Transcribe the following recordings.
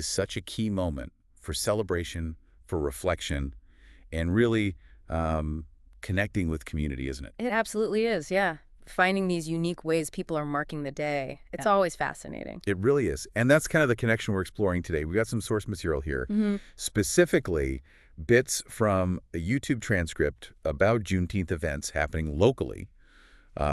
is such a key moment for celebration, for reflection, and really connecting with community, isn't it? It absolutely is, yeah. Finding these unique ways people are marking the day. It's always fascinating. It really is. And that's kind of the connection we're exploring today. We got some source material here, Hmm. specifically bits from a YouTube transcript about Juneteenth events happening locally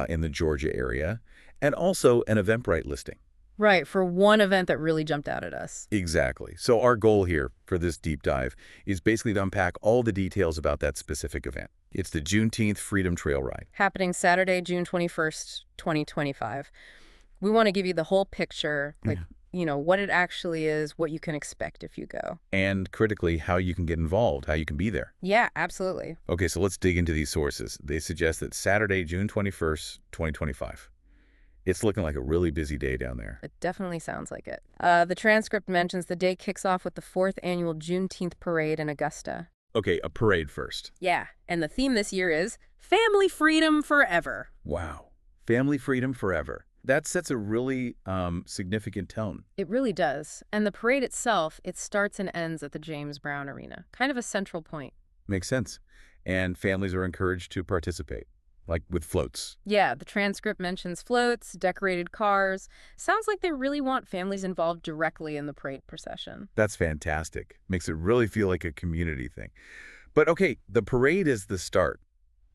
in the Georgia area, and also an Eventbrite listing. Right, for one event that really jumped out at us. Exactly. So our goal here for this deep dive is basically to unpack all the details about that specific event. It's the Juneteenth Freedom Trail Ride. Happening Saturday, June 21st, 2025. We want to give you the whole picture, like, what it actually is, what you can expect if you go. And critically, how you can get involved, how you can be there. Yeah, absolutely. Okay, so let's dig into these sources. They suggest that Saturday, June 21st, 2025. It's looking like a really busy day down there. It definitely sounds like it. The transcript mentions the day kicks off with the 4th annual Juneteenth parade in Augusta. Okay, a parade first. Yeah, and the theme this year is Family Freedom Forever. Wow. Family freedom forever. That sets a really significant tone. It really does. And the parade itself, it starts and ends at the James Brown Arena. Kind of a central point. Makes sense. And families are encouraged to participate, like with floats. Yeah, the transcript mentions floats, decorated cars. Sounds like they really want families involved directly in the parade procession. That's fantastic. Makes it really feel like a community thing. But okay, the parade is the start.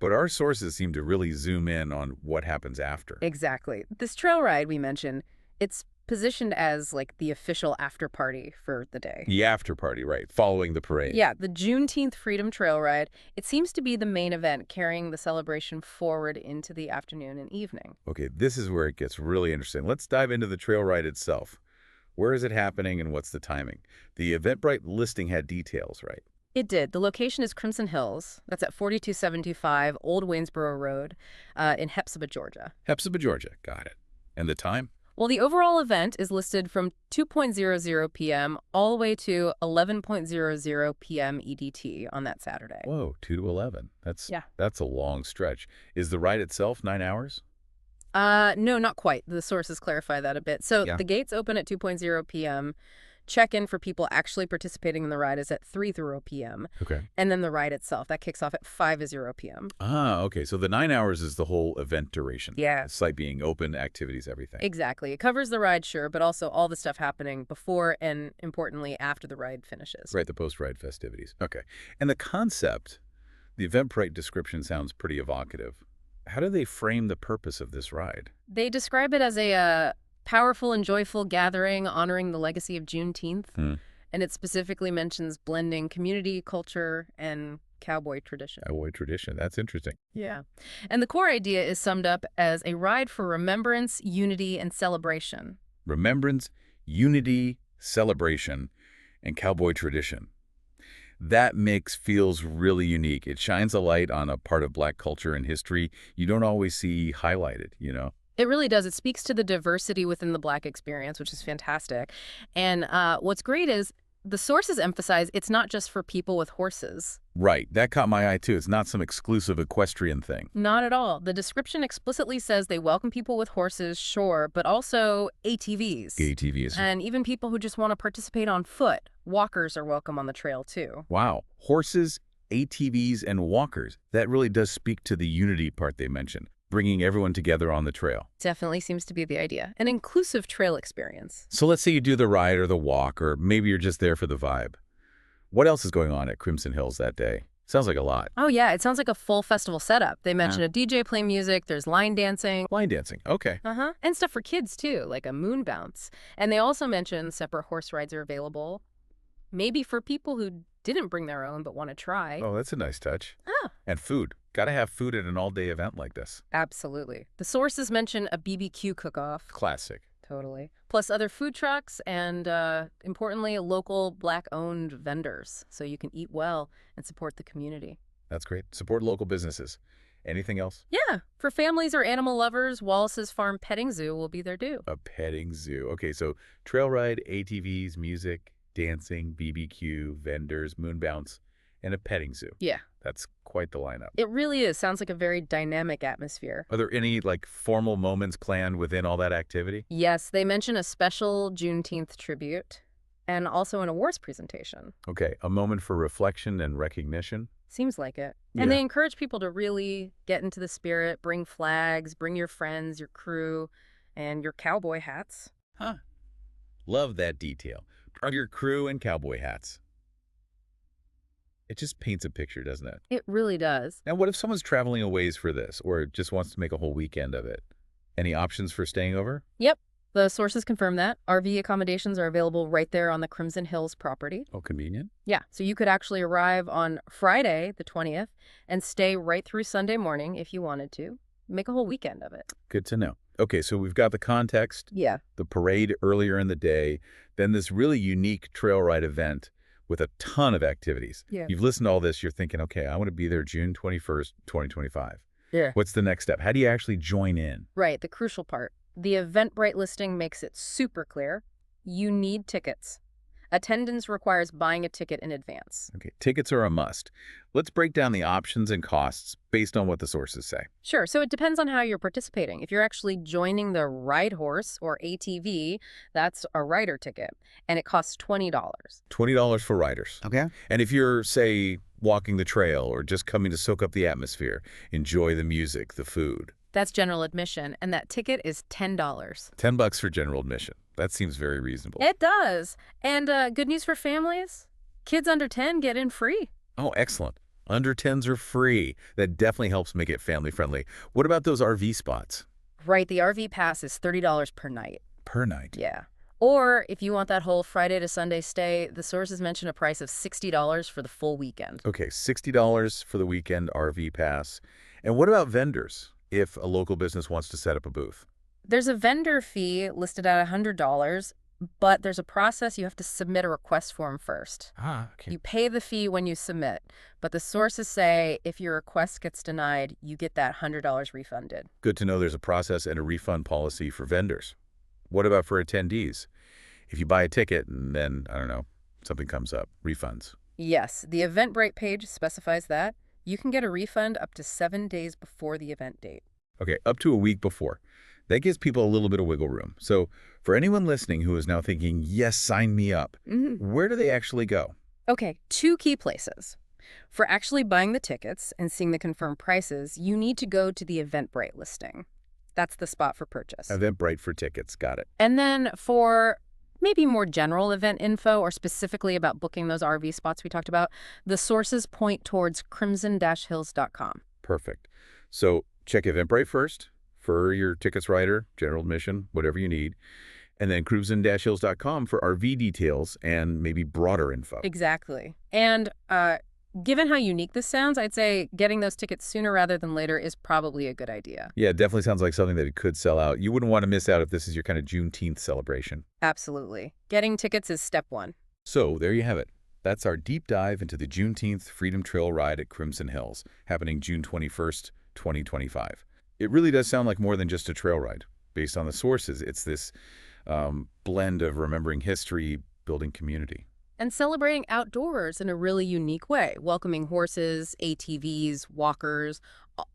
But our sources seem to really zoom in on what happens after. Exactly. This trail ride we mentioned, it's positioned as like the official after party for the day. The after party, right, following the parade. Yeah, the Juneteenth Freedom Trail Ride, it seems to be the main event carrying the celebration forward into the afternoon and evening. Okay, this is where it gets really interesting. Let's dive into the trail ride itself. Where is it happening and what's the timing? The Eventbrite listing had details, right? It did. The location is Crimson Hills. That's at 4275 Old Waynesboro Road in Hepzibah, Georgia. Hepzibah, Georgia. Got it. And the time? Well, the overall event is listed from 2:00 p.m. all the way to 11:00 p.m. EDT on that Saturday. Whoa, 2 to 11. Yeah. That's a long stretch. Is the ride itself 9 hours? No, not quite. The sources clarify that a bit. So Yeah. the gates open at 2:00 p.m. Check-in for people actually participating in the ride is at 3:00 p.m. Okay. And then the ride itself, that kicks off at 5:00 p.m. Ah, okay. So the 9 hours is the whole event duration. Yeah. Site being open, activities, everything. Exactly. It covers the ride, sure, but also all the stuff happening before and, importantly, after the ride finishes. Right, the post-ride festivities. Okay. And the concept, the Eventbrite description sounds pretty evocative. How do they frame the purpose of this ride? They describe it as a powerful and joyful gathering honoring the legacy of Juneteenth, and it specifically mentions blending community, culture, and cowboy tradition. Cowboy tradition. That's interesting. Yeah. And the core idea is summed up as a ride for remembrance, unity, and celebration. Remembrance, unity, celebration, and cowboy tradition. That mix feels really unique. It shines a light on a part of Black culture and history you don't always see highlighted, you know? It really does. It speaks to the diversity within the Black experience, which is fantastic. And what's great is the sources emphasize it's not just for people with horses. Right. That caught my eye, too. It's not some exclusive equestrian thing. Not at all. The description explicitly says they welcome people with horses, sure, but also ATVs. ATVs. And even people who just want to participate on foot. Walkers are welcome on the trail, too. Wow. Horses, ATVs, and walkers. That really does speak to the unity part they mentioned, bringing everyone together on the trail. Definitely seems to be the idea. An inclusive trail experience. So let's say you do the ride or the walk, or maybe you're just there for the vibe. What else is going on at Crimson Hills that day? Sounds like a lot. Oh, yeah. It sounds like a full festival setup. They mentioned a DJ playing music. There's line dancing. Line dancing. Okay. And stuff for kids, too, like a moon bounce. And they also mentioned separate horse rides are available. Maybe for people who didn't bring their own but want to try. Oh, that's a nice touch. Oh. And food. Got to have food at an all-day event like this. Absolutely. The sources mention a BBQ cook-off. Classic. Totally. Plus other food trucks and, importantly, local Black-owned vendors. So you can eat well and support the community. That's great. Support local businesses. Anything else? Yeah. For families or animal lovers, Wallace's Farm Petting Zoo will be there, too. A petting zoo. Okay, so trail ride, ATVs, music, dancing, BBQ, vendors, moon bounce, and a petting zoo. Yeah. That's quite the lineup. It really is. Sounds like a very dynamic atmosphere. Are there any, formal moments planned within all that activity? Yes, they mention a special Juneteenth tribute. and also an awards presentation. Okay, a moment for reflection and recognition. Seems like it. Yeah. And they encourage people to really get into the spirit, bring flags, bring your friends, your crew, and your cowboy hats. Huh. Love that detail. Of your crew and cowboy hats. It just paints a picture, doesn't it? It really does. Now, what if someone's traveling a ways for this or just wants to make a whole weekend of it? Any options for staying over? Yep. The sources confirm that. RV accommodations are available right there on the Crimson Hills property. Oh, convenient. Yeah, so you could actually arrive on Friday, the 20th, and stay right through Sunday morning if you wanted to. Make a whole weekend of it. Good to know. Okay, so we've got the context, Yeah. the parade earlier in the day, then this really unique trail ride event with a ton of activities. Yeah. You've listened to all this, you're thinking, okay, I want to be there June 21st, 2025. Yeah. What's the next step? How do you actually join in? Right, the crucial part. The Eventbrite listing makes it super clear. You need tickets. Attendance requires buying a ticket in advance. Okay, tickets are a must. Let's break down the options and costs based on what the sources say. Sure, so it depends on how you're participating. If you're actually joining the Ride Horse, or ATV, that's a rider ticket, and it costs $20. $20 for riders. Okay. And if you're, say, walking the trail or just coming to soak up the atmosphere, enjoy the music, the food. That's general admission, and that ticket is $10. $10 for general admission. That seems very reasonable. It does. And good news for families. Kids under 10 get in free. Oh, excellent. Under 10s are free. That definitely helps make it family friendly. What about those RV spots? Right, the RV pass is $30 per night. Per night. Yeah. Or if you want that whole Friday to Sunday stay, the sources mention a price of $60 for the full weekend. Okay, $60 for the weekend RV pass. And what about vendors if a local business wants to set up a booth? There's a vendor fee listed at $100, but there's a process. You have to submit a request form first. Okay. You pay the fee when you submit, but the sources say if your request gets denied, you get that $100 refunded. Good to know there's a process and a refund policy for vendors. What about for attendees? If you buy a ticket and then, I don't know, something comes up, refunds. Yes, the Eventbrite page specifies that. You can get a refund up to 7 days before the event date. Okay, up to a week before. That gives people a little bit of wiggle room. So for anyone listening who is now thinking, yes, sign me up, where do they actually go? Okay, 2 key places. For actually buying the tickets and seeing the confirmed prices, you need to go to the Eventbrite listing. That's the spot for purchase. Eventbrite for tickets. Got it. And then for maybe more general event info or specifically about booking those RV spots we talked about, the sources point towards crimson-hills.com. Perfect. So check Eventbrite first for your tickets rider, general admission, whatever you need. And then crimson-hills.com for RV details and maybe broader info. Exactly. And given how unique this sounds, I'd say getting those tickets sooner rather than later is probably a good idea. Yeah, it definitely sounds like something that it could sell out. You wouldn't want to miss out if this is your kind of Juneteenth celebration. Absolutely. Getting tickets is step 1. So there you have it. That's our deep dive into the Juneteenth Freedom Trail Ride at Crimson Hills, happening June 21st, 2025. It really does sound like more than just a trail ride. Based on the sources, it's this blend of remembering history, building community. And celebrating outdoors in a really unique way, welcoming horses, ATVs, walkers,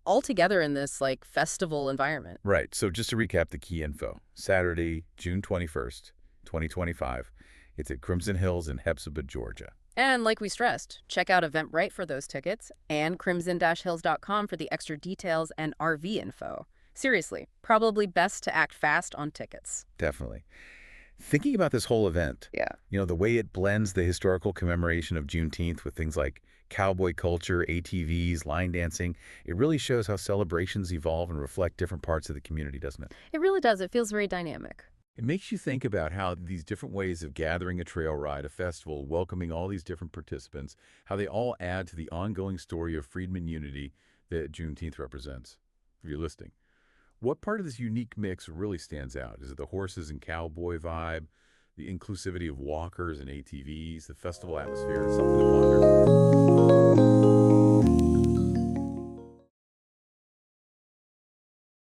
all together in this festival environment. Right. So just to recap the key info, Saturday, June 21st, 2025. It's at Crimson Hills in Hepzibah, Georgia. And like we stressed, check out Eventbrite for those tickets and crimson-hills.com for the extra details and RV info. Seriously, probably best to act fast on tickets. Definitely. Thinking about this whole event, the way it blends the historical commemoration of Juneteenth with things like cowboy culture, ATVs, line dancing, it really shows how celebrations evolve and reflect different parts of the community, doesn't it? It really does. It feels very dynamic. It makes you think about how these different ways of gathering a trail ride, a festival, welcoming all these different participants, how they all add to the ongoing story of freedman unity that Juneteenth represents. If you're listening, what part of this unique mix really stands out? Is it the horses and cowboy vibe, the inclusivity of walkers and ATVs, the festival atmosphere? It's something to ponder.